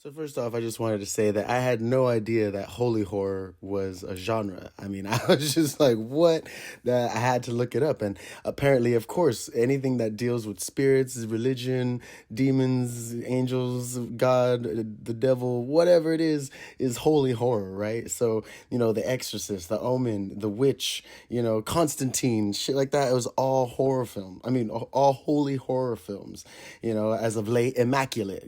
So first off, I just wanted to say that I had no idea that holy horror was a genre. I mean, I was just like, what? That I had to look it up. And apparently, of course, anything that deals with spirits, religion, demons, angels, God, the devil, whatever it is holy horror, right? So, The Exorcist, The Omen, The Witch, Constantine, shit like that. It was all horror film. I mean, all holy horror films, as of late, Immaculate,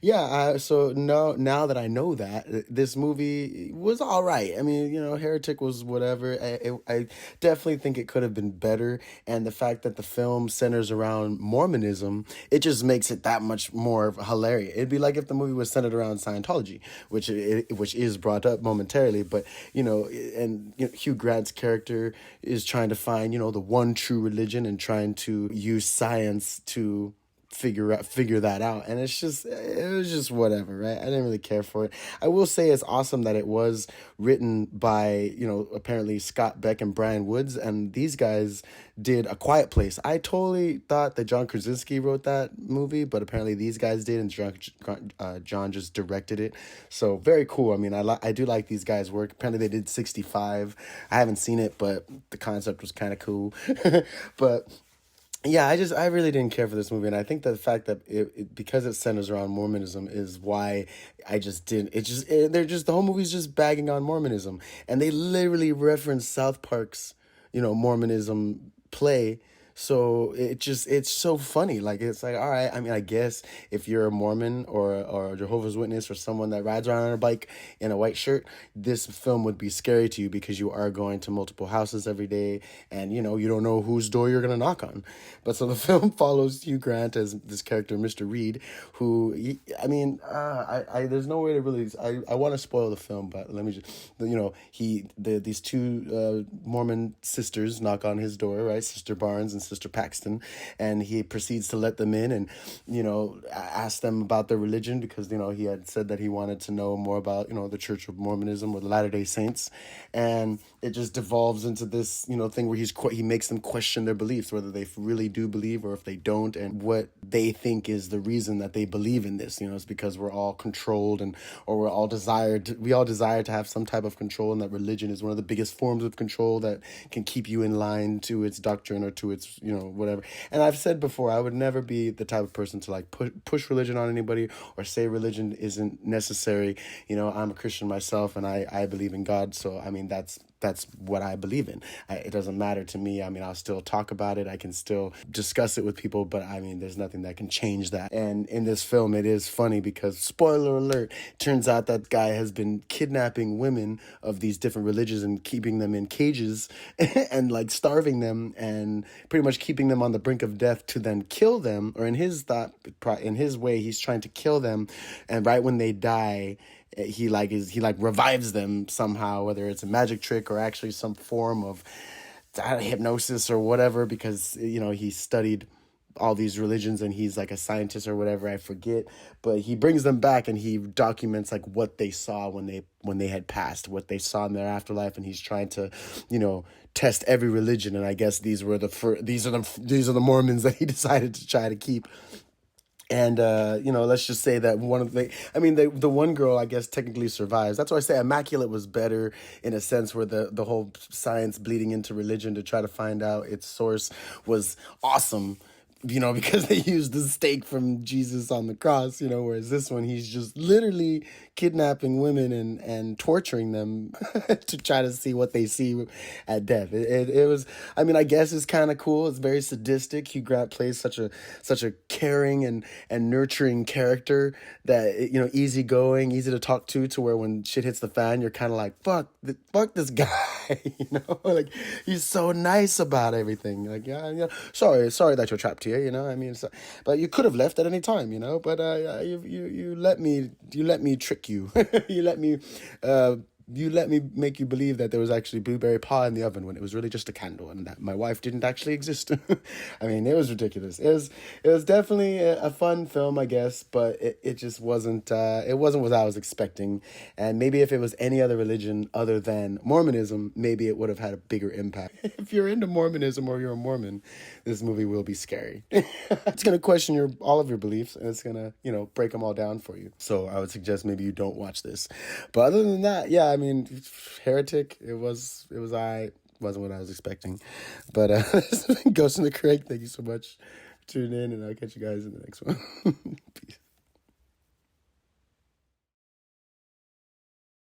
yeah, so now that I know that, this movie was all right. I mean, Heretic was whatever. I definitely think it could have been better, and the fact that the film centers around Mormonism, it just makes it that much more hilarious. It'd be like if the movie was centered around Scientology, which is brought up momentarily, but Hugh Grant's character is trying to find the one true religion and trying to use science to figure that out, and it was just whatever, right? I didn't really care for it. I will say it's awesome that it was written by apparently Scott Beck and Brian Woods, and these guys did A Quiet Place. I totally thought that John Krasinski wrote that movie, but apparently these guys did, and John just directed it. So very cool. I mean, I do like these guys' work. Apparently they did 65. I haven't seen it, but the concept was kind of cool. But yeah, I really didn't care for this movie, and I think that the fact that because it centers around Mormonism is why I just didn't. The whole movie's just bagging on Mormonism, and they literally reference South Park's Mormonism play. So it's so funny. Like, it's like, all right, I mean, I guess if you're a Mormon or a Jehovah's Witness or someone that rides around on a bike in a white shirt, this film would be scary to you because you are going to multiple houses every day, and you don't know whose door you're gonna knock on. But so the film follows Hugh Grant as this character, Mr. Reed, who there's no way to really. I want to spoil the film, but let me just these two Mormon sisters knock on his door, right? Sister Barnes and Sister Paxton, and he proceeds to let them in and ask them about their religion because he had said that he wanted to know more about the Church of Mormonism or the Latter-day Saints, and it just devolves into this thing where he makes them question their beliefs, whether they really do believe or if they don't, and what they think is the reason that they believe in this. It's because we're all controlled or we all desire to have some type of control, and that religion is one of the biggest forms of control that can keep you in line to its doctrine or to its whatever. And I've said before, I would never be the type of person to like push religion on anybody or say religion isn't necessary. I'm a Christian myself, and I believe in God. So I mean, that's what I believe in. It doesn't matter to me. I mean, I'll still talk about it. I can still discuss it with people, but I mean, there's nothing that can change that. And in this film, it is funny because, spoiler alert, turns out that guy has been kidnapping women of these different religions and keeping them in cages and like starving them and pretty much keeping them on the brink of death to then kill them. Or in his way, he's trying to kill them. And right when they die, he revives them somehow, whether it's a magic trick or actually some form of hypnosis or whatever, because he studied all these religions and he's like a scientist or whatever, I forget, but he brings them back and he documents like what they saw when they had passed, what they saw in their afterlife, and he's trying to test every religion. And I guess these are the Mormons that he decided to try to keep. And, let's just say that the one girl, I guess, technically survives. That's why I say Immaculate was better in a sense, where the whole science bleeding into religion to try to find out its source was awesome. Because they used the stake from Jesus on the cross, whereas this one, he's just literally kidnapping women and torturing them to try to see what they see at death. It was, I mean, I guess it's kind of cool. It's very sadistic. Hugh Grant plays such a caring and nurturing character that, easygoing, easy to talk to where when shit hits the fan, you're kind of like, fuck this guy, like, he's so nice about everything. Like, yeah, sorry that you're trapped here, I mean, but you could have left at any time, but you let me trick you. You let me you let me make you believe that there was actually blueberry pie in the oven when it was really just a candle, and that my wife didn't actually exist. I mean, it was ridiculous. It was definitely a fun film, I guess, but it just wasn't it wasn't what I was expecting. And maybe if it was any other religion other than Mormonism, maybe it would have had a bigger impact. If you're into Mormonism or you're a Mormon, this movie will be scary. It's gonna question all of your beliefs, and it's gonna break them all down for you. So I would suggest maybe you don't watch this. But other than that, yeah, I mean, Heretic, I wasn't what I was expecting. But Ghost in the Crate, thank you so much for tuning in, and I'll catch you guys in the next one.